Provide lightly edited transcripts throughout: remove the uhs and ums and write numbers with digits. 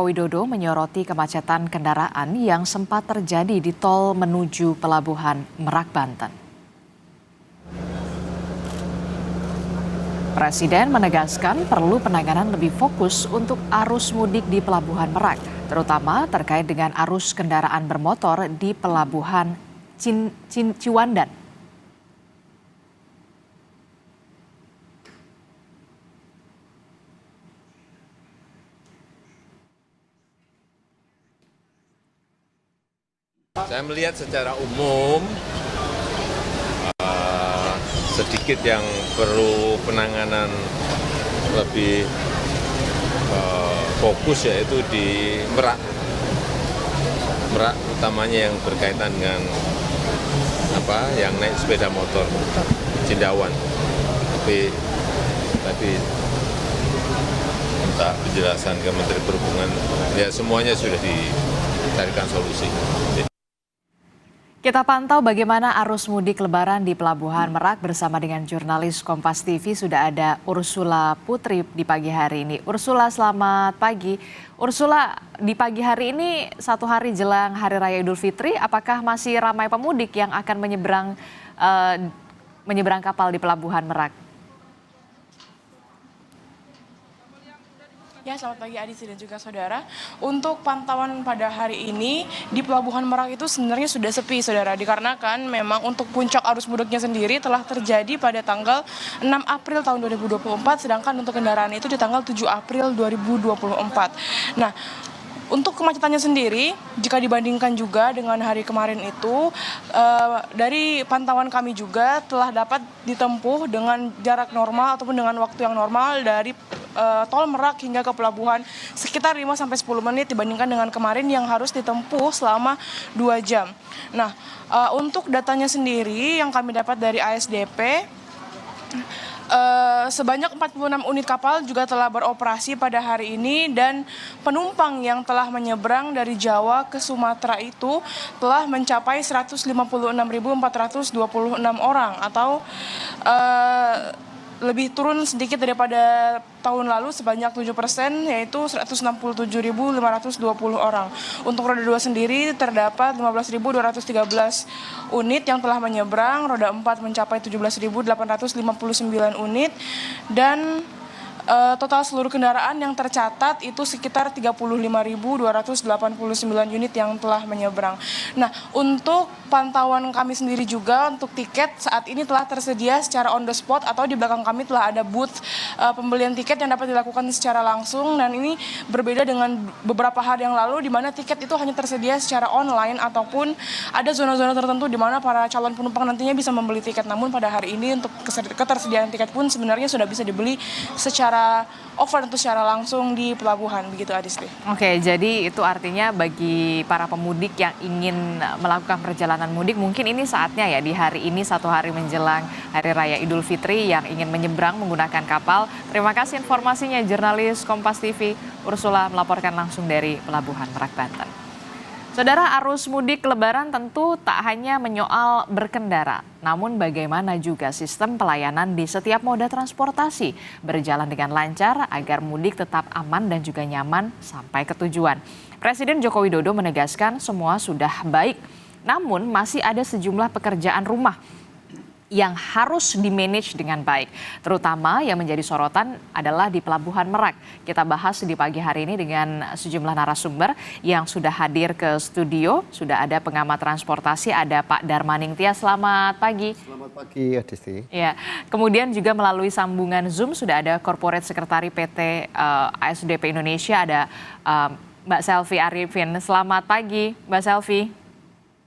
Widodo menyoroti kemacetan kendaraan yang sempat terjadi di tol menuju Pelabuhan Merak, Banten. Presiden menegaskan perlu penanganan lebih fokus untuk arus mudik di Pelabuhan Merak, terutama terkait dengan arus kendaraan bermotor di Pelabuhan Ciwandan. Saya melihat secara umum sedikit yang perlu penanganan lebih fokus, yaitu di Merak. Merak utamanya yang berkaitan dengan yang naik sepeda motor Cindawan. Tapi tadi minta penjelasan ke Menteri Perhubungan, ya semuanya sudah dicarikan solusi. Kita pantau bagaimana arus mudik Lebaran di Pelabuhan Merak bersama dengan jurnalis Kompas TV. Sudah ada Ursula Putri di pagi hari ini. Ursula, selamat pagi. Ursula, di pagi hari ini satu hari jelang Hari Raya Idul Fitri, apakah masih ramai pemudik yang akan menyeberang kapal di Pelabuhan Merak? Ya, selamat pagi Adisi dan juga saudara. Untuk pantauan pada hari ini di Pelabuhan Merak itu sebenarnya sudah sepi, saudara. Dikarenakan memang untuk puncak arus mudiknya sendiri telah terjadi pada tanggal 6 April tahun 2024, sedangkan untuk kendaraan itu di tanggal 7 April 2024. Nah, untuk kemacetannya sendiri, jika dibandingkan juga dengan hari kemarin itu, dari pantauan kami juga telah dapat ditempuh dengan jarak normal ataupun dengan waktu yang normal dari tol Merak hingga ke pelabuhan sekitar 5-10 menit dibandingkan dengan kemarin yang harus ditempuh selama 2 jam. Nah, untuk datanya sendiri yang kami dapat dari ASDP, sebanyak 46 unit kapal juga telah beroperasi pada hari ini, dan penumpang yang telah menyeberang dari Jawa ke Sumatera itu telah mencapai 156.426 orang atau lebih turun sedikit daripada tahun lalu sebanyak 7%, yaitu 167.520 orang. Untuk roda 2 sendiri terdapat 15.213 unit yang telah menyeberang, roda 4 mencapai 17.859 unit, dan total seluruh kendaraan yang tercatat itu sekitar 35.289 unit yang telah menyeberang. Nah, untuk pantauan kami sendiri juga untuk tiket saat ini telah tersedia secara on the spot, atau di belakang kami telah ada booth pembelian tiket yang dapat dilakukan secara langsung, dan ini berbeda dengan beberapa hari yang lalu di mana tiket itu hanya tersedia secara online ataupun ada zona-zona tertentu di mana para calon penumpang nantinya bisa membeli tiket. Namun pada hari ini untuk ketersediaan tiket pun sebenarnya sudah bisa dibeli secara offline atau secara langsung di pelabuhan, begitu Adisti. Oke, jadi itu artinya bagi para pemudik yang ingin melakukan perjalanan mudik, mungkin ini saatnya ya di hari ini, satu hari menjelang Hari Raya Idul Fitri, yang ingin menyeberang menggunakan kapal. Terima kasih informasinya, jurnalis Kompas TV Ursula melaporkan langsung dari Pelabuhan Merak, Banten. Saudara, arus mudik Lebaran tentu tak hanya menyoal berkendara, namun bagaimana juga sistem pelayanan di setiap moda transportasi berjalan dengan lancar agar mudik tetap aman dan juga nyaman sampai ke tujuan. Presiden Joko Widodo menegaskan semua sudah baik, namun masih ada sejumlah pekerjaan rumah yang harus di-manage dengan baik. Terutama yang menjadi sorotan adalah di Pelabuhan Merak. Kita bahas di pagi hari ini dengan sejumlah narasumber yang sudah hadir ke studio. Sudah ada pengamat transportasi, ada Pak Darmaning Tias. Selamat pagi. Selamat pagi, Adisti. Ya, kemudian juga melalui sambungan Zoom sudah ada Corporate Sekretari PT ASDP Indonesia, ada Mbak Selvi Arifin. Selamat pagi, Mbak Selvi.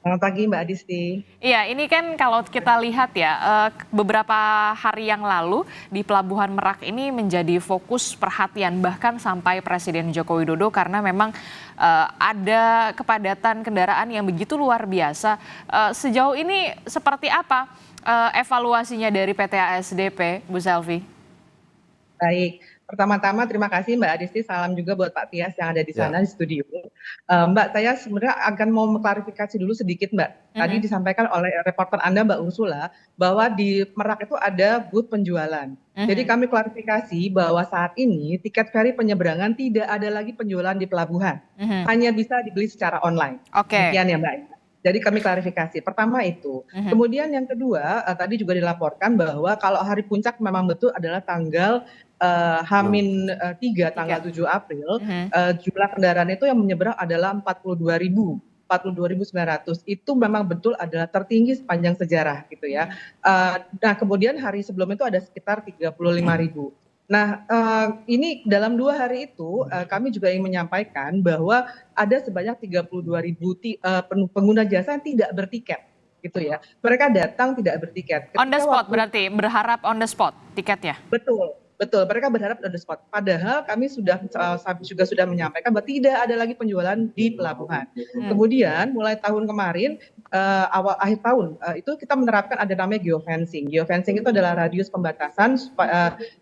Selamat pagi Mbak Adisti. Iya, ini kan kalau kita lihat ya, beberapa hari yang lalu di Pelabuhan Merak ini menjadi fokus perhatian bahkan sampai Presiden Joko Widodo, karena memang ada kepadatan kendaraan yang begitu luar biasa. Sejauh ini seperti apa evaluasinya dari PT ASDP, Bu Selvi? Baik, Pertama-tama terima kasih Mbak Adisti, salam juga buat Pak Tias yang ada di Ya. sana di studio. Mbak, saya sebenarnya akan mau mengklarifikasi dulu sedikit Mbak. Tadi disampaikan oleh reporter Anda Mbak Ursula bahwa di Merak itu ada booth penjualan. Jadi kami klarifikasi bahwa saat ini tiket feri penyeberangan tidak ada lagi penjualan di pelabuhan. Hanya bisa dibeli secara online. Oke. Demikian ya Mbak. Jadi kami klarifikasi. Pertama itu. Kemudian yang kedua, tadi juga dilaporkan bahwa kalau hari puncak memang betul adalah tanggal H-3 tanggal 7 April, jumlah kendaraan itu yang menyeberang adalah 42.000. 42.900 itu memang betul adalah tertinggi sepanjang sejarah gitu ya. Nah kemudian hari sebelum itu ada sekitar 35.000. Nah ini dalam 2 hari itu kami juga ingin menyampaikan bahwa ada sebanyak 32.000 pengguna jasa yang tidak bertiket gitu ya. Mereka datang tidak bertiket. On the spot berarti, berharap on the spot tiketnya? Betul, betul. Mereka berharap on the spot. Padahal kami juga sudah menyampaikan bahwa tidak ada lagi penjualan di pelabuhan. Kemudian mulai tahun kemarin, akhir tahun, itu kita menerapkan ada namanya geofencing. Geofencing itu adalah radius pembatasan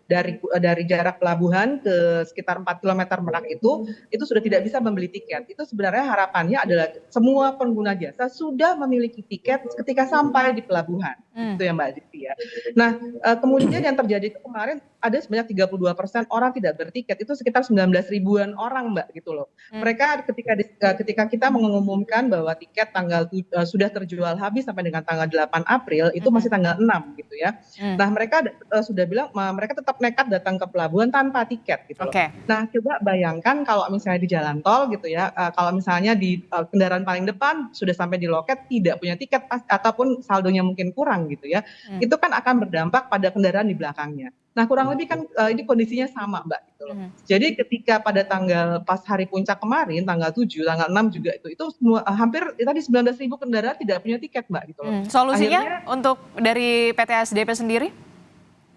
dari jarak pelabuhan ke sekitar 4 km Merak itu sudah tidak bisa membeli tiket. Itu sebenarnya harapannya adalah semua pengguna jasa sudah memiliki tiket ketika sampai di pelabuhan. Itu ya Mbak Adisti ya. Nah, kemudian yang terjadi itu kemarin ada sebanyak 32% orang tidak bertiket, itu sekitar 19 ribuan orang Mbak gitu loh. Mereka ketika kita mengumumkan bahwa tiket sudah terjual habis sampai dengan tanggal 8 April, itu masih tanggal 6 gitu ya. Nah mereka sudah bilang mereka tetap nekat datang ke pelabuhan tanpa tiket gitu loh. Nah coba bayangkan kalau misalnya di jalan tol gitu ya, kalau misalnya di kendaraan paling depan sudah sampai di loket tidak punya tiket ataupun saldonya mungkin kurang gitu ya, itu kan akan berdampak pada kendaraan di belakangnya. Nah kurang lebih kan ini kondisinya sama Mbak gitu loh. Jadi ketika pada pas hari puncak kemarin tanggal 7, tanggal 6 juga itu semua hampir tadi 19.000 kendaraan tidak punya tiket Mbak gitu loh. Solusinya untuk dari PT ASDP sendiri?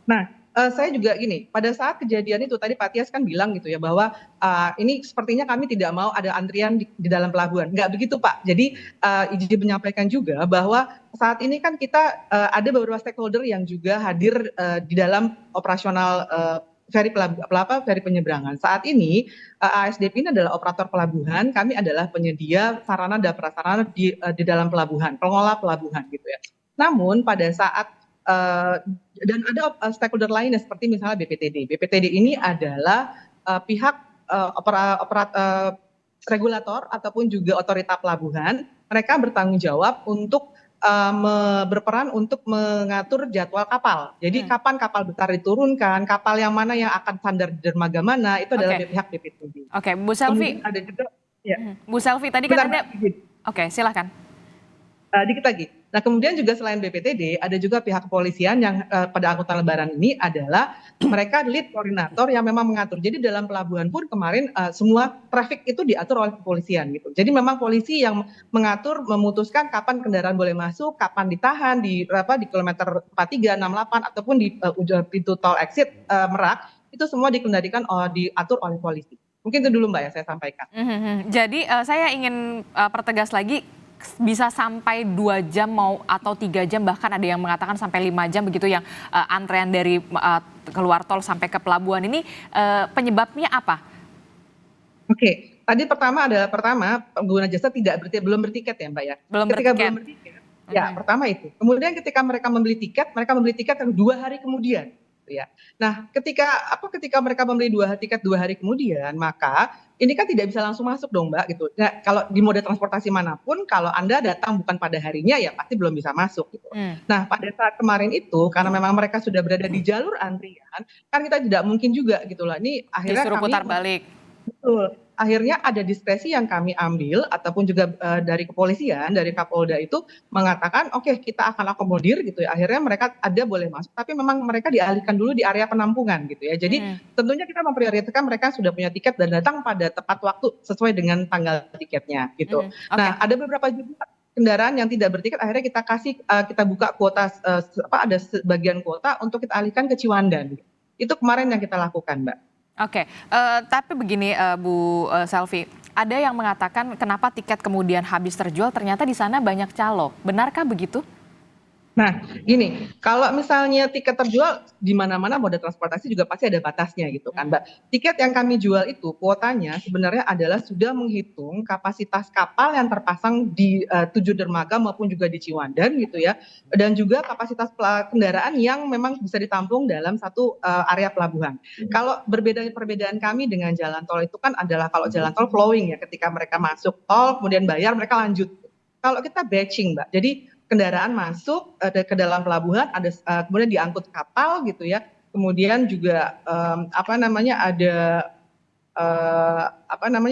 Nah, saya juga gini, pada saat kejadian itu tadi Pak Tias kan bilang gitu ya bahwa ini sepertinya kami tidak mau ada antrian di dalam pelabuhan. Nggak begitu Pak. Jadi izin menyampaikan juga bahwa saat ini kan kita ada beberapa stakeholder yang juga hadir di dalam operasional feri penyeberangan. Saat ini ASDP ini adalah operator pelabuhan, kami adalah penyedia sarana dan prasarana di dalam pelabuhan, pengelola pelabuhan gitu ya. Namun pada saat dan ada stakeholder lainnya seperti misalnya BPTD. BPTD ini adalah pihak regulator ataupun juga otorita pelabuhan. Mereka bertanggung jawab untuk berperan untuk mengatur jadwal kapal. Jadi kapan kapal besar diturunkan, kapal yang mana yang akan sandar di dermaga mana, itu adalah pihak BPTD. Oke, Bu Selvi. Ada juga, ya. Bu Selvi tadi kan ada. Oke, silakan. Dikit lagi. Nah kemudian juga selain BPTD ada juga pihak kepolisian yang pada angkutan lebaran ini adalah mereka lead koordinator yang memang mengatur. Jadi dalam pelabuhan pun kemarin semua traffic itu diatur oleh kepolisian gitu. Jadi memang polisi yang mengatur memutuskan kapan kendaraan boleh masuk, kapan ditahan di kilometer 43, 68 ataupun di pintu tol exit Merak, itu semua dikendalikan diatur oleh polisi. Mungkin itu dulu Mbak yang saya sampaikan. Jadi saya ingin pertegas lagi, bisa sampai 2 jam atau 3 jam, bahkan ada yang mengatakan sampai 5 jam begitu yang antrean dari keluar tol sampai ke pelabuhan ini, penyebabnya apa? Oke, tadi pertama pengguna jasa belum bertiket ya Mbak ya. Belum bertiket, ya pertama itu. Kemudian ketika mereka membeli tiket 2 hari kemudian. Ya. Nah, ketika mereka membeli tiket 2 hari kemudian, maka ini kan tidak bisa langsung masuk dong Mbak gitu. Nah, kalau di moda transportasi manapun, kalau Anda datang bukan pada harinya ya pasti belum bisa masuk gitu. Nah, pada saat kemarin itu karena memang mereka sudah berada di jalur antrian, kan kita tidak mungkin juga gitu loh. Ini akhirnya disuruh putar balik. Betul. Akhirnya ada diskresi yang kami ambil ataupun juga dari kepolisian, dari Kapolda itu mengatakan oke, kita akan akomodir gitu ya. Akhirnya mereka boleh masuk, tapi memang mereka dialihkan dulu di area penampungan gitu ya. Jadi tentunya kita memprioritaskan mereka sudah punya tiket dan datang pada tepat waktu sesuai dengan tanggal tiketnya gitu. Nah, ada beberapa juga kendaraan yang tidak bertiket akhirnya kita buka kuota ada sebagian kuota untuk kita alihkan ke Ciwandan. Itu kemarin yang kita lakukan, Mbak. Oke, tapi begini Bu Selvi, ada yang mengatakan kenapa tiket kemudian habis terjual, ternyata di sana banyak calo. Benarkah begitu? Nah, gini, kalau misalnya tiket terjual di mana-mana moda transportasi juga pasti ada batasnya gitu kan, Mbak. Tiket yang kami jual itu kuotanya sebenarnya adalah sudah menghitung kapasitas kapal yang terpasang di 7 dermaga maupun juga di Ciwandan gitu ya, dan juga kapasitas kendaraan yang memang bisa ditampung dalam satu area pelabuhan. Kalau perbedaan kami dengan jalan tol itu kan adalah kalau jalan tol flowing ya, ketika mereka masuk tol kemudian bayar mereka lanjut. Kalau kita batching, Mbak. Jadi kendaraan masuk ke dalam pelabuhan, ada kemudian diangkut kapal gitu ya. Kemudian juga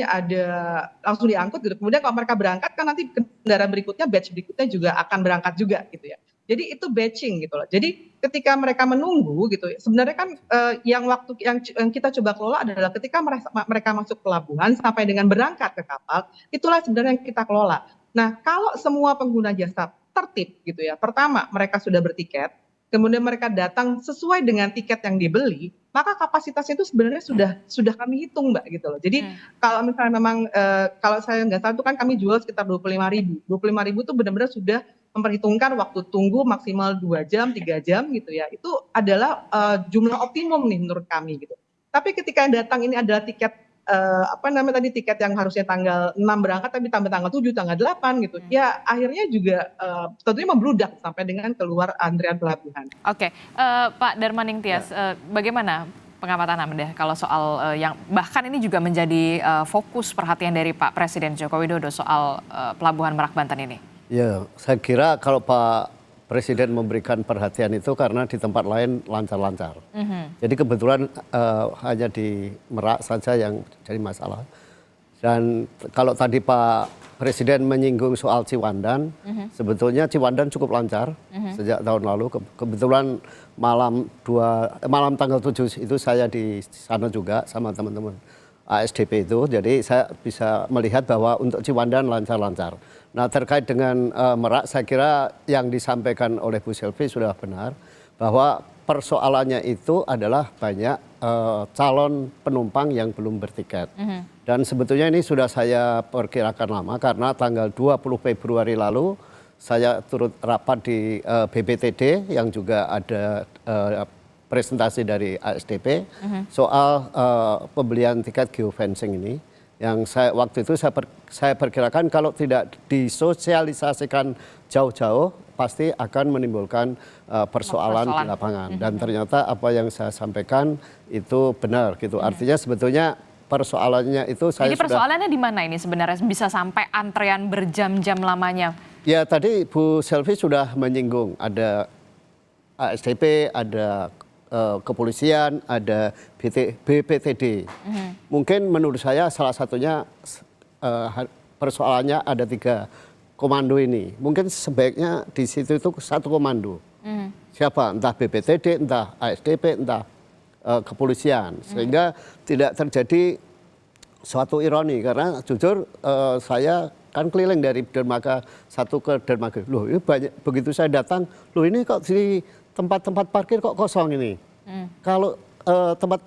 ada langsung diangkut gitu. Kemudian kalau mereka berangkat kan nanti kendaraan berikutnya, batch berikutnya juga akan berangkat juga gitu ya. Jadi itu batching gitu loh. Jadi ketika mereka menunggu gitu, sebenarnya kan yang waktu yang kita coba kelola adalah ketika mereka masuk pelabuhan sampai dengan berangkat ke kapal, itulah sebenarnya yang kita kelola. Nah, kalau semua pengguna jasa tertib gitu ya, pertama mereka sudah bertiket, kemudian mereka datang sesuai dengan tiket yang dibeli, maka kapasitasnya itu sebenarnya sudah kami hitung, Mbak, gitu loh. Jadi kalau misalnya memang kalau saya nggak salah itu kan kami jual sekitar 25.000. 25.000 itu benar-benar sudah memperhitungkan waktu tunggu maksimal 2 jam, 3 jam gitu ya. Itu adalah jumlah optimum nih menurut kami gitu. Tapi ketika yang datang ini adalah tiket tiket yang harusnya tanggal 6 berangkat tapi tambah tanggal 7, tanggal 8 gitu. Ya akhirnya juga tentunya membludak sampai dengan keluar antrian pelabuhan. Oke, Pak Darmaning Tias, bagaimana pengamatan Anda kalau soal yang bahkan ini juga menjadi fokus perhatian dari Pak Presiden Joko Widodo soal Pelabuhan Merak Banten ini? Ya, saya kira kalau Pak Presiden memberikan perhatian itu karena di tempat lain lancar-lancar. Jadi kebetulan hanya di Merak saja yang jadi masalah. Dan kalau tadi Pak Presiden menyinggung soal Ciwandan, sebetulnya Ciwandan cukup lancar sejak tahun lalu. Kebetulan malam tanggal 7 itu saya di sana juga sama teman-teman ASDP itu. Jadi saya bisa melihat bahwa untuk Ciwandan lancar-lancar. Nah, terkait dengan Merak, saya kira yang disampaikan oleh Bu Selvi sudah benar bahwa persoalannya itu adalah banyak calon penumpang yang belum bertiket. Dan sebetulnya ini sudah saya perkirakan lama karena tanggal 20 Februari lalu saya turut rapat di BPTD yang juga ada presentasi dari ASDP soal pembelian tiket geofencing ini. Yang waktu itu saya perkirakan kalau tidak disosialisasikan jauh-jauh pasti akan menimbulkan persoalan di lapangan. Dan ternyata apa yang saya sampaikan itu benar gitu. Artinya sebetulnya persoalannya itu Jadi persoalannya di mana ini sebenarnya bisa sampai antrean berjam-jam lamanya? Ya tadi Bu Selvi sudah menyinggung ada ASDP, ada kepolisian, ada BPTD. Mungkin menurut saya salah satunya persoalannya ada 3 komando ini. Mungkin sebaiknya di situ itu 1 komando. Siapa? Entah BPTD, entah ASDP, entah kepolisian. Sehingga tidak terjadi suatu ironi. Karena jujur saya kan keliling dari dermaga 1 ke dermaga. Loh ini banyak, begitu saya datang, loh ini kok di tempat-tempat parkir kok kosong ini. Kalau tempat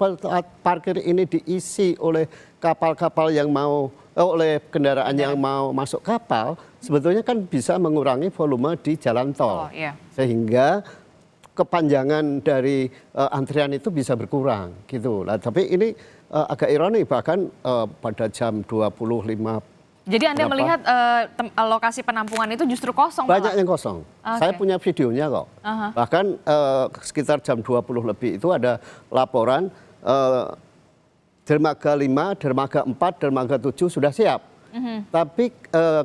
parkir ini diisi oleh kapal-kapal yang mau, oleh kendaraan yang mau masuk kapal, sebetulnya kan bisa mengurangi volume di jalan tol. Sehingga kepanjangan dari antrian itu bisa berkurang gitu. Nah, tapi ini agak ironi bahkan pada jam 25. Jadi Anda melihat lokasi penampungan itu justru kosong? Banyak yang kosong. Saya punya videonya kok. Bahkan sekitar jam 20 lebih itu ada laporan dermaga 5, dermaga 4, dermaga 7 sudah siap. Tapi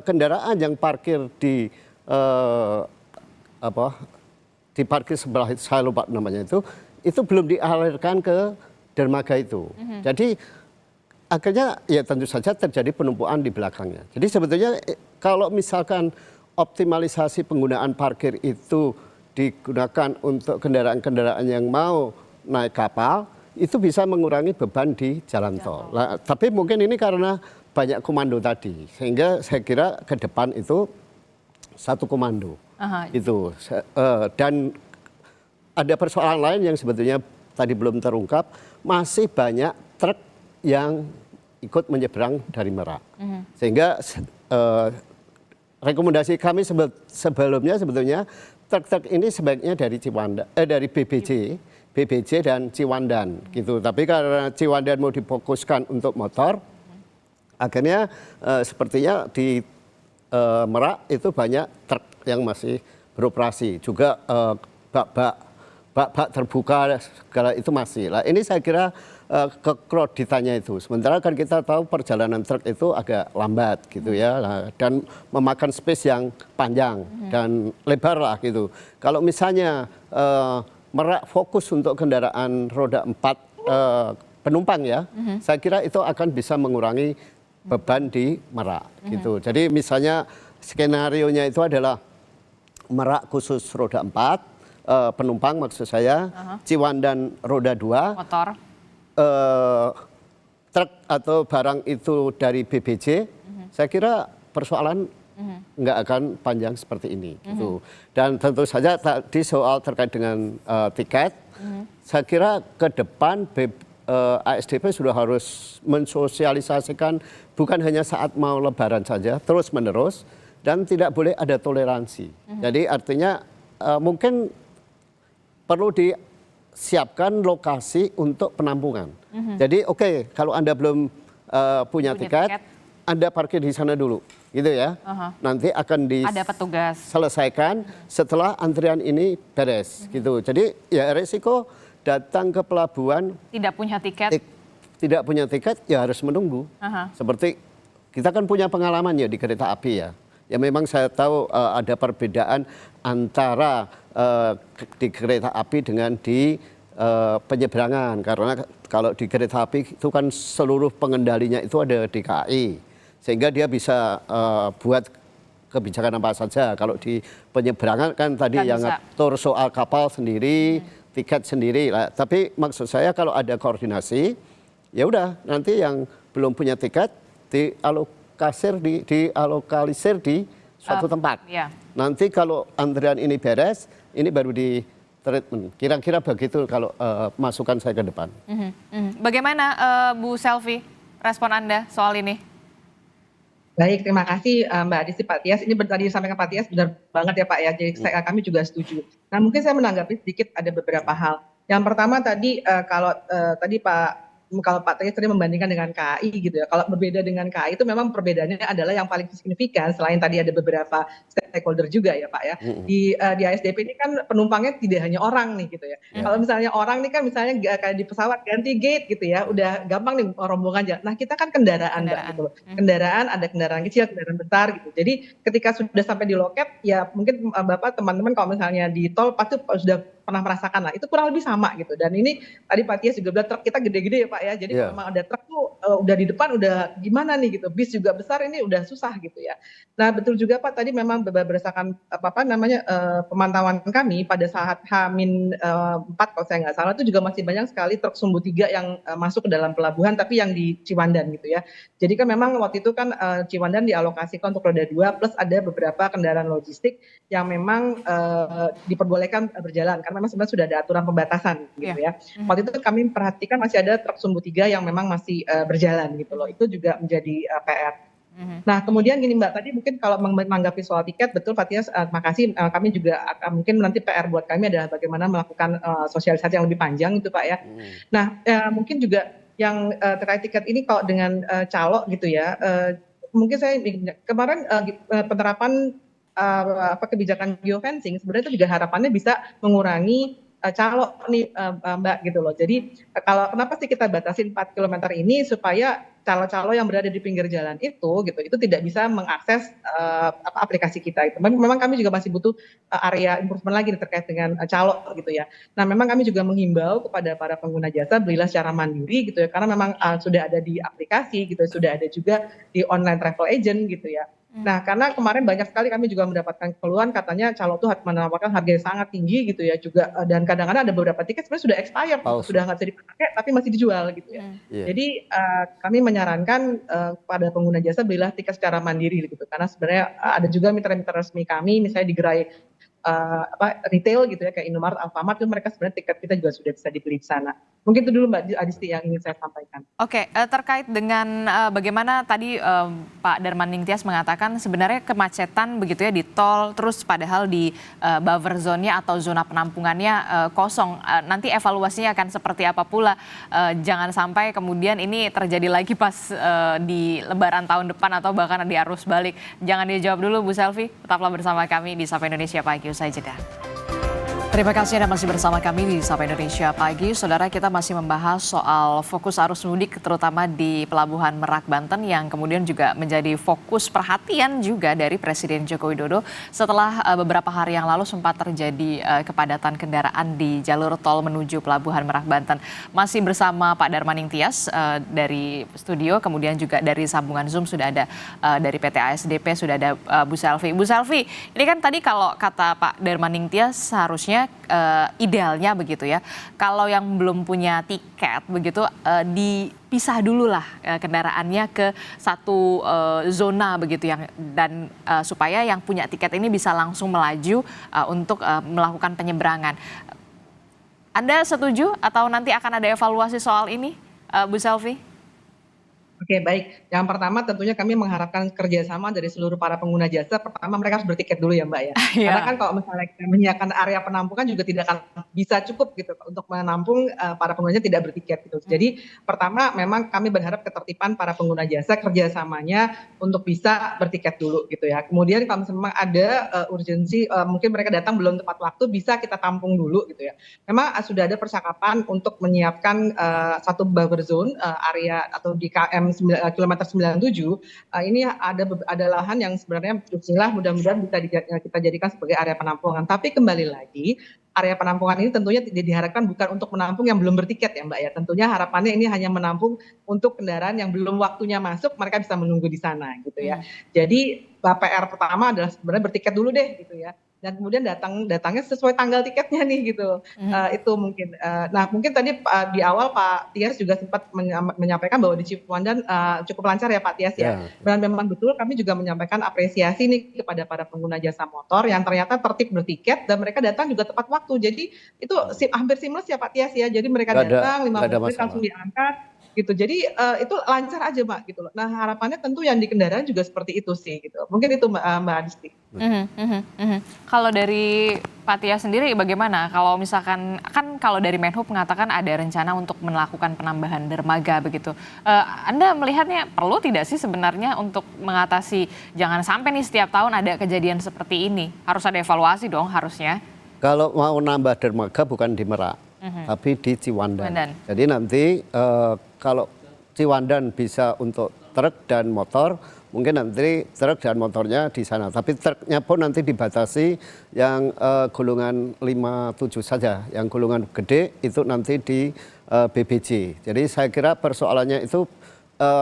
kendaraan yang parkir di parkir sebelah itu, saya lupa namanya itu belum dialirkan ke dermaga itu. Jadi akhirnya ya tentu saja terjadi penumpukan di belakangnya. Jadi sebetulnya kalau misalkan optimalisasi penggunaan parkir itu digunakan untuk kendaraan-kendaraan yang mau naik kapal, itu bisa mengurangi beban di jalan tol. Nah, tapi mungkin ini karena banyak komando tadi, sehingga saya kira ke depan itu 1 komando. Itu dan ada persoalan lain yang sebetulnya tadi belum terungkap, masih banyak truk yang ikut menyeberang dari Merak. Sehingga rekomendasi kami sebelumnya sebetulnya truk-truk ini sebaiknya dari dari BBJ dan Ciwandan gitu. Tapi karena Ciwandan mau difokuskan untuk motor, akhirnya sepertinya di Merak itu banyak truk yang masih beroperasi. Juga bak terbuka segala itu masih. Lah ini saya kira kekreditannya itu. Sementara kan kita tahu perjalanan truk itu agak lambat gitu ya, dan memakan space yang panjang dan lebar lah gitu. Kalau misalnya Merak fokus untuk kendaraan roda 4 penumpang ya, saya kira itu akan bisa mengurangi beban di Merak gitu. Jadi misalnya skenarionya itu adalah Merak khusus roda 4 penumpang maksud saya, Ciwandan roda 2, Motor. truk atau barang itu dari BBJ, saya kira persoalan nggak akan panjang seperti ini. Gitu. Dan tentu saja tadi soal terkait dengan tiket, saya kira ke depan ASDP sudah harus mensosialisasikan bukan hanya saat mau lebaran saja, terus menerus, dan tidak boleh ada toleransi. Jadi artinya mungkin perlu disiapkan lokasi untuk penampungan. Jadi oke, kalau Anda belum punya tiket, Anda parkir di sana dulu, gitu ya. Nanti akan Ada petugas. diselesaikan setelah antrian ini beres, gitu. Jadi ya resiko datang ke pelabuhan Tidak punya tiket. tidak punya tiket ya harus menunggu. Seperti kita kan punya pengalaman ya di kereta api ya. Ya memang saya tahu ada perbedaan antara di kereta api dengan di penyeberangan, karena kalau di kereta api itu kan seluruh pengendalinya itu ada di KAI, sehingga dia bisa buat kebijakan apa saja. Kalau di penyeberangan kan tadi yang ngatur soal kapal sendiri, tiket sendiri lah. Tapi maksud saya kalau ada koordinasi, ya udah nanti yang belum punya tiket dialokalisir di suatu tempat. Nanti kalau antrian ini beres, ini baru di treatment. Kira-kira begitu kalau masukan saya ke depan. Bagaimana Bu Selvi, respon Anda soal ini? Baik, terima kasih Mbak Adisti, Pak Tias. Ini tadi disampaikan Pak Tias benar banget ya Pak ya. Jadi kami juga setuju. Nah mungkin saya menanggapi sedikit ada beberapa hal. Yang pertama tadi kalau Pak Tias tadi membandingkan dengan KAI gitu ya. Kalau berbeda dengan KAI itu memang perbedaannya adalah yang paling signifikan, selain tadi ada beberapa stakeholder juga ya Pak ya. Di ASDP ini kan penumpangnya tidak hanya orang nih gitu ya. Kalau misalnya orang nih kan misalnya kayak di pesawat ganti gate gitu ya, udah gampang nih rombongan jalan. Nah kita kan kendaraan Mbak gitu loh. Kendaraan, ada kendaraan kecil, kendaraan besar gitu. Jadi ketika sudah sampai di loket ya mungkin Bapak teman-teman kalau misalnya di tol pasti sudah pernah merasakan lah, itu kurang lebih sama gitu. Dan ini tadi Pak Tias juga bilang truk kita gede-gede ya Pak ya, jadi kalau memang ada truk tuh udah di depan udah gimana nih gitu, bis juga besar ini udah susah gitu ya. Nah betul juga Pak, tadi memang berdasarkan pemantauan kami pada saat H-4 kalau saya nggak salah itu juga masih banyak sekali truk sumbu 3 yang masuk ke dalam pelabuhan, tapi yang di Ciwandan gitu ya. Jadi kan memang waktu itu kan Ciwandan dialokasikan untuk roda 2 plus ada beberapa kendaraan logistik yang memang diperbolehkan berjalan karena memang sebenarnya sudah ada aturan pembatasan gitu ya. Waktu itu kami perhatikan masih ada truk sumbu 3 yang memang masih berjalan gitu loh. Itu juga menjadi PR. Nah kemudian gini Mbak, tadi mungkin kalau menanggapi soal tiket, betul Pak Tias, makasih. Kami juga mungkin nanti PR buat kami adalah bagaimana melakukan sosialisasi yang lebih panjang itu Pak ya. Nah mungkin juga yang terkait tiket ini kalau dengan calo gitu ya, mungkin saya kemarin penerapan kebijakan geofencing sebenarnya itu juga harapannya bisa mengurangi calo nih Mbak gitu loh. Jadi kalau kenapa sih kita batasin 4 km ini supaya calo-calo yang berada di pinggir jalan itu tidak bisa mengakses aplikasi kita itu. Memang kami juga masih butuh area improvement lagi terkait dengan calo gitu ya. Nah memang kami juga menghimbau kepada para pengguna jasa belilah secara mandiri gitu ya, karena memang sudah ada di aplikasi gitu, sudah ada juga di online travel agent gitu ya. Nah karena kemarin banyak sekali kami juga mendapatkan keluhan katanya calo itu menawarkan harga yang sangat tinggi gitu ya juga, dan kadang-kadang ada beberapa tiket sebenarnya sudah expired, sudah nggak bisa dipakai tapi masih dijual gitu ya. Jadi kami menyarankan pada pengguna jasa belilah tiket secara mandiri gitu, karena sebenarnya ada juga mitra-mitra resmi kami misalnya di gerai retail gitu ya, kayak Indomaret, Alfamart, itu mereka sebenarnya tiket kita juga sudah bisa dibeli di sana. Mungkin itu dulu Mbak Adisti yang ingin saya sampaikan. Oke, terkait dengan bagaimana tadi Pak Darman Ningtyas mengatakan sebenarnya kemacetan begitu ya di tol, terus padahal di buffer zone-nya atau zona penampungannya kosong. Nanti evaluasinya akan seperti apa pula? Jangan sampai kemudian ini terjadi lagi pas di Lebaran tahun depan atau bahkan di arus balik. Jangan dijawab dulu Bu Selvi, tetaplah bersama kami di Sapa Indonesia Pagi usai jeda. Terima kasih Anda masih bersama kami di Sapa Indonesia Pagi. Saudara, kita masih membahas soal fokus arus mudik terutama di Pelabuhan Merak, Banten yang kemudian juga menjadi fokus perhatian juga dari Presiden Joko Widodo setelah beberapa hari yang lalu sempat terjadi kepadatan kendaraan di jalur tol menuju Pelabuhan Merak, Banten. Masih bersama Pak Darman Ningtyas dari studio, kemudian juga dari sambungan Zoom sudah ada dari PT ASDP sudah ada Bu Selvi. Bu Selvi, ini kan tadi kalau kata Pak Darman Ningtyas seharusnya idealnya begitu ya. Kalau yang belum punya tiket begitu dipisah dulu lah kendaraannya ke satu zona begitu yang dan supaya yang punya tiket ini bisa langsung melaju untuk melakukan penyeberangan. Anda setuju atau nanti akan ada evaluasi soal ini, Bu Selvi? Oke, baik. Yang pertama tentunya kami mengharapkan kerjasama dari seluruh para pengguna jasa. Pertama mereka harus bertiket dulu ya Mbak ya. Karena kan kalau misalnya kita menyiapkan area penampungan juga tidak akan bisa cukup gitu untuk menampung para penggunanya tidak bertiket gitu. Jadi pertama memang kami berharap ketertiban para pengguna jasa kerjasamanya untuk bisa bertiket dulu gitu ya. Kemudian kalau memang ada urgensi mungkin mereka datang belum tepat waktu bisa kita tampung dulu gitu ya. Memang sudah ada percakapan untuk menyiapkan satu buffer zone area atau di KM kilometer 97 ini ada lahan yang sebenarnya bismillah mudah-mudahan bisa kita jadikan sebagai area penampungan. Tapi kembali lagi area penampungan ini tentunya diharapkan bukan untuk menampung yang belum bertiket ya Mbak ya. Tentunya harapannya ini hanya menampung untuk kendaraan yang belum waktunya masuk, mereka bisa menunggu di sana gitu ya. Jadi PR pertama adalah sebenarnya bertiket dulu deh gitu ya. Dan kemudian datangnya sesuai tanggal tiketnya nih gitu. Itu mungkin. Nah mungkin tadi di awal Pak Tias juga sempat menyampaikan bahwa di Ciwandan cukup lancar ya Pak Tias ya. Dan memang betul kami juga menyampaikan apresiasi nih kepada para pengguna jasa motor yang ternyata tertib bertiket dan mereka datang juga tepat waktu. Jadi itu hampir seamless ya Pak Tias ya. Jadi mereka datang 15 menit langsung diangkat. Gitu. Jadi itu lancar aja Mbak gitu loh. Nah harapannya tentu yang di kendaraan juga seperti itu sih gitu. Mungkin itu Mbak Adisti. Kalau dari Pak Tias sendiri bagaimana? Kalau misalkan kan kalau dari Menhub mengatakan ada rencana untuk melakukan penambahan dermaga begitu. Anda melihatnya perlu tidak sih sebenarnya untuk mengatasi jangan sampai nih setiap tahun ada kejadian seperti ini? Harus ada evaluasi dong harusnya. Kalau mau nambah dermaga bukan di Merak, tapi di Ciwandan. Jadi nanti kalau Ciwandan bisa untuk truk dan motor, mungkin nanti truk dan motornya di sana. Tapi truknya pun nanti dibatasi yang golongan 57 saja. Yang golongan gede itu nanti di BBJ. Jadi saya kira persoalannya itu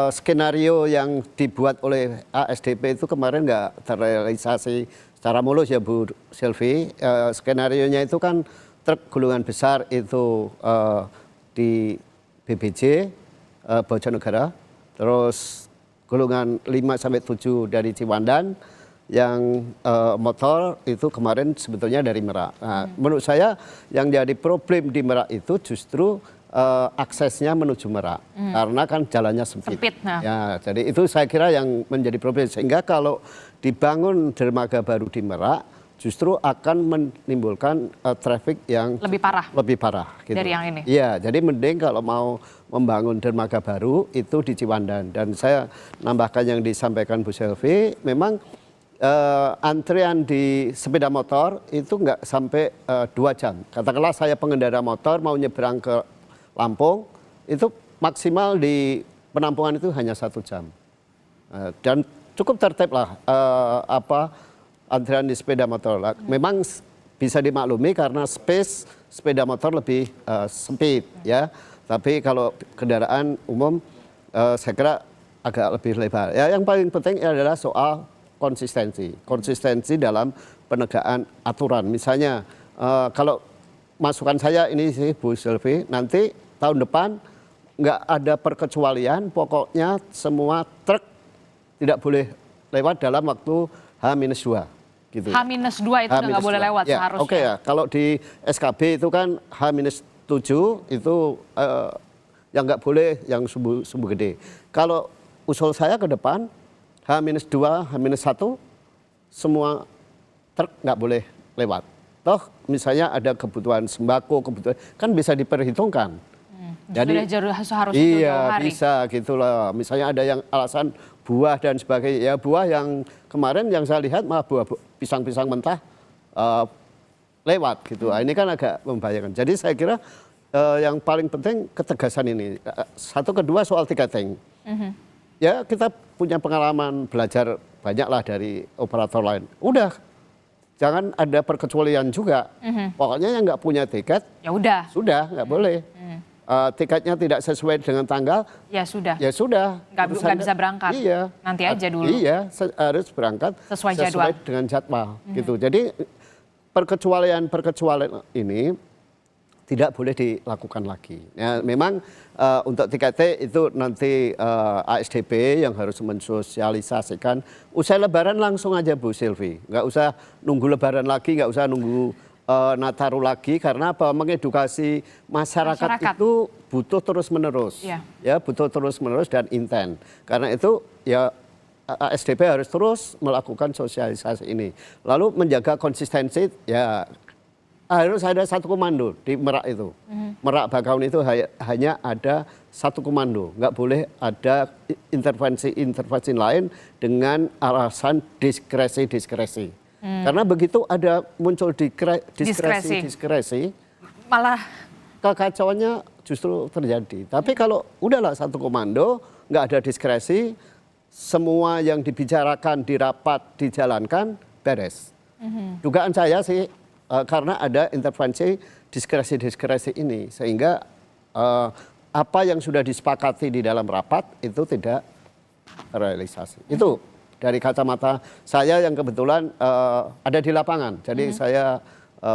skenario yang dibuat oleh ASDP itu kemarin nggak terrealisasi secara mulus ya Bu Selvi. Skenarionya itu kan truk golongan besar itu di BBJ, Bojonegara, terus golongan 5-7 dari Ciwandan, yang motor itu kemarin sebetulnya dari Merak. Nah, menurut saya yang jadi problem di Merak itu justru aksesnya menuju Merak, karena kan jalannya sempit. Ya, jadi itu saya kira yang menjadi problem, sehingga kalau dibangun dermaga baru di Merak, justru akan menimbulkan traffic yang lebih parah gitu. Dari yang ini. Iya, jadi mending kalau mau membangun dermaga baru itu di Ciwandan. Dan saya nambahkan yang disampaikan Bu Selvi, memang antrian di sepeda motor itu nggak sampai 2 jam. Katakanlah saya pengendara motor mau nyebrang ke Lampung, itu maksimal di penampungan itu hanya 1 jam. Dan cukup tertib lah antrian di sepeda motor. Memang bisa dimaklumi karena space sepeda motor lebih sempit ya. Tapi kalau kendaraan umum saya kira agak lebih lebar. Ya, yang paling penting adalah soal konsistensi dalam penegakan aturan. Misalnya kalau masukan saya ini sih Bu Selvi, nanti tahun depan nggak ada perkecualian, pokoknya semua truk tidak boleh lewat dalam waktu H-2. gitu. H-2 itu udah nggak boleh H-2. lewat Ya, seharusnya. Oke ya, kalau di SKB itu kan H-7 itu yang nggak boleh yang sumbu gede. Kalau usul saya ke depan H-2, H-1 semua truk nggak boleh lewat. Toh misalnya ada kebutuhan sembako, kebutuhan kan bisa diperhitungkan. Jadi seharusnya iya jauh-jauh hari. bisa gitulah. Misalnya ada yang alasan buah dan sebagainya. Ya buah yang kemarin yang saya lihat malah buah pisang-pisang mentah lewat gitu. Ini kan agak membahayakan. Jadi saya kira yang paling penting ketegasan ini. Satu kedua soal tiketing. Ya kita punya pengalaman belajar banyaklah dari operator lain. Udah jangan ada perkecualian juga. Pokoknya yang nggak punya tiket Ya udah. sudah nggak boleh. Tiketnya tidak sesuai dengan tanggal, Ya sudah. ya sudah. Nggak bisa berangkat. Iya. Nanti aja dulu. Iya, harus berangkat Sesuai jadwal. dengan jadwal. Gitu. Jadi perkecualian ini tidak boleh dilakukan lagi. Ya, memang untuk tiket itu nanti ASDP yang harus mensosialisasikan. Usai Lebaran langsung aja Bu Silvi, nggak usah nunggu Lebaran lagi, nggak usah nunggu Nataru lagi, karena apa? Mengedukasi masyarakat itu butuh terus menerus, ya butuh terus menerus dan intens. Karena itu ya ASDP harus terus melakukan sosialisasi ini. Lalu menjaga konsistensi ya. Harus ada satu komando di Merak itu. Merak Bakaun itu hanya ada satu komando. Nggak boleh ada intervensi lain dengan alasan diskresi. Karena begitu ada muncul diskresi, malah kekacauannya justru terjadi. Tapi kalau udahlah satu komando, nggak ada diskresi, semua yang dibicarakan di rapat dijalankan, beres. Dugaan saya sih, karena ada intervensi diskresi ini sehingga apa yang sudah disepakati di dalam rapat itu tidak terrealisasi. Itu dari kacamata saya yang kebetulan ada di lapangan. Jadi saya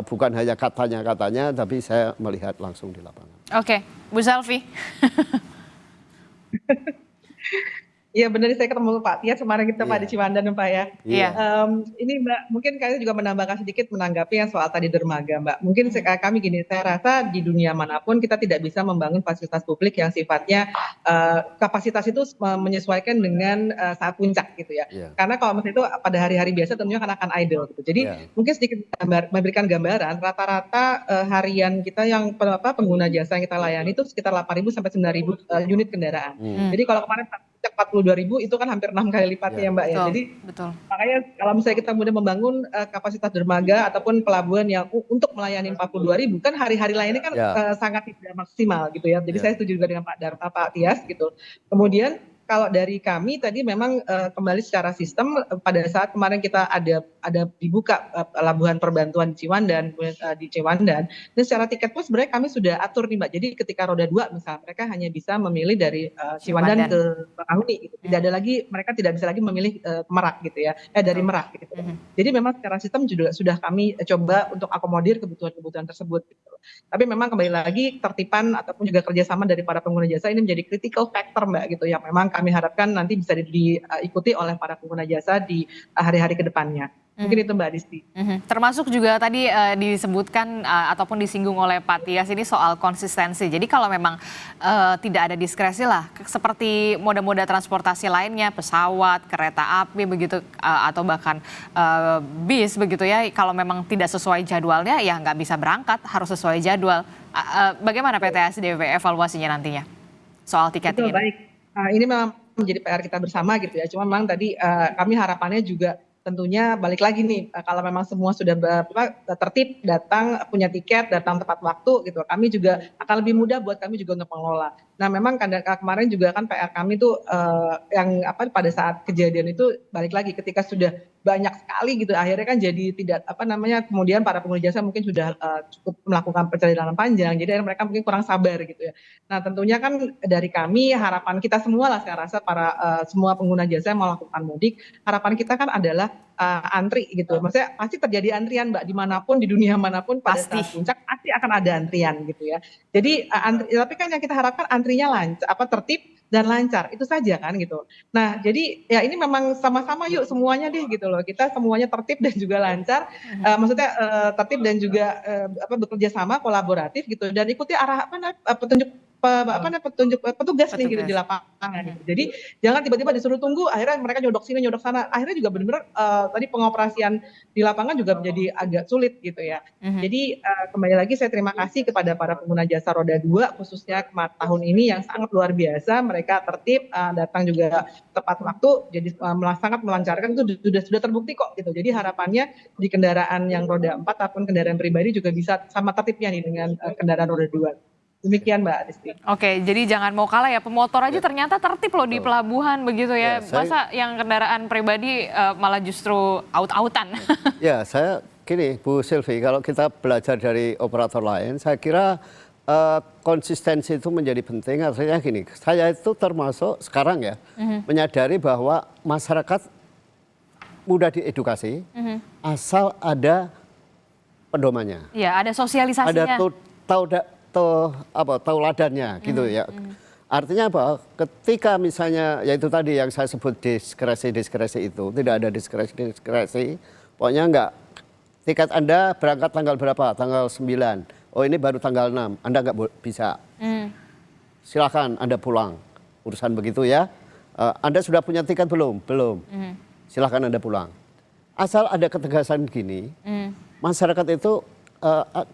bukan hanya katanya, tapi saya melihat langsung di lapangan. Oke, Bu Selvi. Iya benar, saya ketemu Pak Tias kemarin kita Pak di Ciwandan Pak ya. Iya. Ini Mbak, mungkin kalian juga menambahkan sedikit menanggapi yang soal tadi dermaga Mbak. Mungkin kami gini, saya rasa di dunia manapun kita tidak bisa membangun fasilitas publik yang sifatnya kapasitas itu menyesuaikan dengan saat puncak gitu ya. Karena kalau misalnya itu pada hari-hari biasa tentunya akan idle gitu. Jadi mungkin sedikit memberikan gambaran, rata-rata harian kita yang pengguna jasa yang kita layani itu sekitar 8.000 sampai 9.000 unit kendaraan. Jadi kalau kemarin 42.000 itu kan hampir 6 kali lipatnya ya Mbak ya. Jadi makanya kalau misalnya kita kemudian membangun kapasitas dermaga ataupun pelabuhan yang untuk melayani 42.000 kan hari-hari lainnya kan sangat tidak maksimal gitu ya. Jadi saya setuju juga dengan Pak Tias gitu. Kemudian kalau dari kami tadi memang kembali secara sistem pada saat kemarin kita ada dibuka pelabuhan perbantuan di Ciwandan, dan secara tiket pun sebenarnya kami sudah atur nih Mbak. Jadi ketika roda 2 misalnya mereka hanya bisa memilih dari Ciwandan ke Bakahuni gitu. Tidak ada lagi, mereka tidak bisa lagi memilih Merak gitu ya. Dari Merak gitu. Jadi memang secara sistem juga sudah kami coba untuk akomodir kebutuhan-kebutuhan tersebut gitu. Tapi memang kembali lagi tertipan ataupun juga kerjasama dari para pengguna jasa ini menjadi critical factor Mbak gitu yang memang kami harapkan nanti bisa diikuti oleh para pengguna jasa di hari-hari ke depannya. Mungkin itu Mbak Disti. Termasuk juga tadi disebutkan ataupun disinggung oleh Pak Tias ini soal konsistensi. Jadi kalau memang tidak ada diskresi lah, seperti moda-moda transportasi lainnya, pesawat, kereta api begitu, atau bahkan bis begitu ya, kalau memang tidak sesuai jadwalnya ya nggak bisa berangkat, harus sesuai jadwal. Bagaimana PT ASDP evaluasinya nantinya soal tiket ini? Baik, ini memang menjadi PR kita bersama gitu ya. Cuma memang tadi kami harapannya juga tentunya balik lagi nih, kalau memang semua sudah tertib, datang punya tiket, datang tepat waktu gitu, kami juga akan lebih mudah buat kami juga untuk mengelola. Nah memang kemarin juga kan PR kami tuh yang pada saat kejadian itu balik lagi ketika sudah banyak sekali gitu, akhirnya kan jadi tidak kemudian para pengguna jasa mungkin sudah cukup melakukan perjalanan panjang, jadi mereka mungkin kurang sabar gitu ya. Nah tentunya kan dari kami harapan kita semua lah, saya rasa para semua pengguna jasa yang melakukan mudik, harapan kita kan adalah antri gitu. Maksudnya pasti terjadi antrian Mbak dimanapun di dunia manapun pada saat puncak pasti akan ada antrian gitu ya. Jadi tapi kan yang kita harapkan antrinya tertib dan lancar, itu saja kan gitu. Nah, jadi ya ini memang sama-sama yuk semuanya deh gitu loh, kita semuanya tertib dan juga lancar, maksudnya tertib dan juga bekerja sama kolaboratif gitu, dan ikuti arah petunjuk petugas nih gitu di Petugas. lapangan gitu. Jadi jangan tiba-tiba disuruh tunggu, akhirnya mereka nyodok sini nyodok sana, akhirnya juga benar-benar tadi pengoperasian di lapangan juga menjadi agak sulit gitu ya. Jadi kembali lagi saya terima kasih kepada para pengguna jasa roda 2 khususnya tahun ini yang sangat luar biasa, mereka tertib, datang juga tepat waktu, jadi sangat melancarkan, itu sudah terbukti kok gitu. Jadi harapannya di kendaraan yang roda 4 ataupun kendaraan pribadi juga bisa sama tertibnya nih dengan kendaraan roda 2. Demikian Mbak Adisti. Oke, jadi jangan mau kalah ya, pemotor aja ternyata tertib loh di pelabuhan begitu ya. Ya, Masa yang kendaraan pribadi malah justru aut-autan. Ya, saya gini, Bu Sylvie, kalau kita belajar dari operator lain, saya kira konsistensi itu menjadi penting. Artinya gini, saya itu termasuk sekarang ya, menyadari bahwa masyarakat mudah diedukasi, asal ada pedomannya. Ya, ada sosialisasinya. Ada tauladannya gitu ya. Artinya apa? Ketika misalnya yaitu tadi yang saya sebut diskresi itu, tidak ada diskresi, pokoknya enggak. Tiket Anda berangkat tanggal berapa? Tanggal 9. Oh ini baru tanggal 6, Anda enggak bisa. Silakan Anda pulang. Urusan begitu ya. Anda sudah punya tiket belum? Belum. Silakan Anda pulang. Asal ada ketegasan gini, masyarakat itu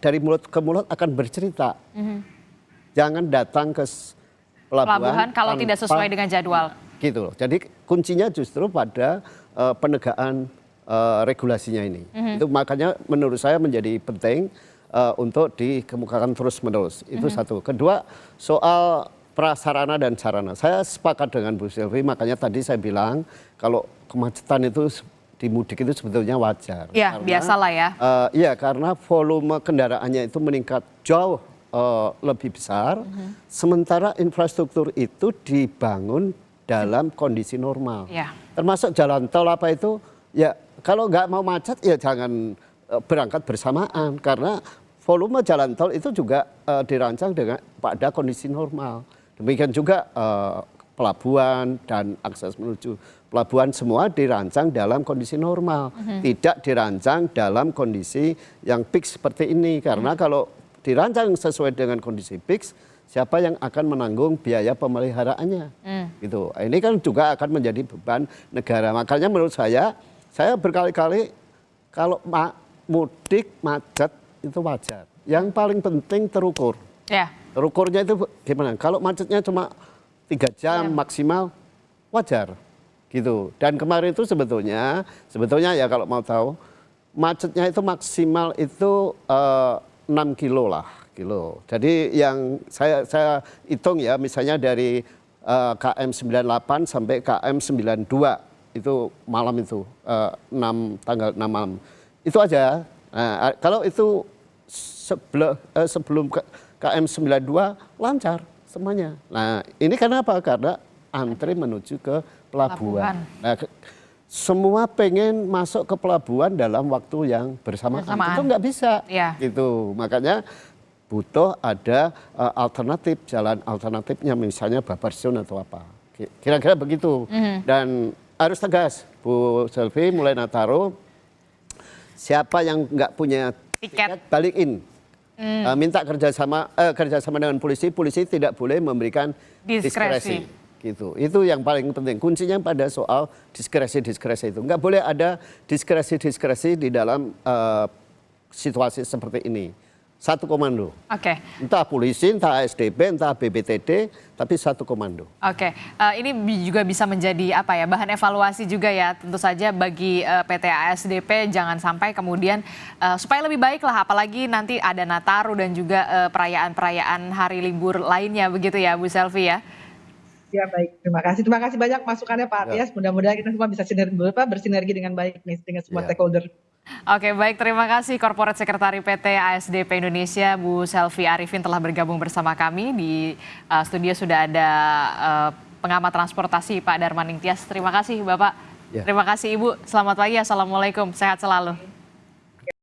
dari mulut ke mulut akan bercerita. Jangan datang ke pelabuhan Kalau tidak sesuai dengan jadwal. Gitu loh. Jadi kuncinya justru pada penegakan regulasinya ini. Itu makanya menurut saya menjadi penting untuk dikemukakan terus-menerus. Itu satu. Kedua, soal prasarana dan sarana. Saya sepakat dengan Bu Sylvie, makanya tadi saya bilang kalau kemacetan itu di mudik itu sebetulnya wajar. Ya, biasalah ya. Iya, karena volume kendaraannya itu meningkat jauh lebih besar, sementara infrastruktur itu dibangun dalam kondisi normal. Ya. Termasuk jalan tol apa itu, ya kalau nggak mau macet ya jangan berangkat bersamaan, karena volume jalan tol itu juga dirancang dengan pada kondisi normal. Demikian juga pelabuhan dan akses menuju pelabuhan semua dirancang dalam kondisi normal, tidak dirancang dalam kondisi yang peak seperti ini. Karena kalau dirancang sesuai dengan kondisi peak, siapa yang akan menanggung biaya pemeliharaannya? Gitu. Ini kan juga akan menjadi beban negara. Makanya menurut saya berkali-kali kalau mudik macet itu wajar. Yang paling penting terukur. Ya. Terukurnya itu gimana? Kalau macetnya cuma 3 jam maksimal, wajar gitu. Dan kemarin itu sebetulnya ya kalau mau tahu, macetnya itu maksimal itu 6 kilo lah. Jadi yang saya hitung ya, misalnya dari KM 98 sampai KM 92 itu malam itu, tanggal 6 malam. Itu aja. Nah, kalau itu sebelum KM 92 lancar semuanya. Nah, ini kenapa? Karena antri menuju ke pelabuhan. Nah, semua pengen masuk ke pelabuhan dalam waktu yang bersamaan. Itu nggak bisa. Ya. Gitu. Makanya butuh ada alternatif, jalan alternatifnya, misalnya Babarsun atau apa. Kira-kira begitu. Dan harus tegas, Bu Sylvie, mulai Nataru, siapa yang nggak punya tiket balikin. Minta kerjasama dengan polisi tidak boleh memberikan diskresi. Gitu. Itu yang paling penting. Kuncinya pada soal diskresi itu. Nggak boleh ada diskresi di dalam situasi seperti ini. Satu komando. Oke. Entah polisi, entah ASDP, entah BPTD, tapi satu komando. Oke, ini juga bisa menjadi apa ya, bahan evaluasi juga ya, tentu saja bagi PT ASDP, jangan sampai kemudian supaya lebih baik lah, apalagi nanti ada Nataru dan juga perayaan-perayaan hari libur lainnya begitu ya Bu Selvi ya. Ya baik, terima kasih banyak masukannya Pak Atias. Mudah-mudahan kita semua bisa bersinergi dengan baik nih dengan semua stakeholder. Oke, baik, terima kasih Corporate Secretary PT ASDP Indonesia Bu Selvi Arifin telah bergabung bersama kami. Di studio sudah ada pengamat transportasi Pak Darmaning Tias. Terima kasih Bapak. Terima kasih Ibu. Selamat pagi, assalamualaikum, sehat selalu.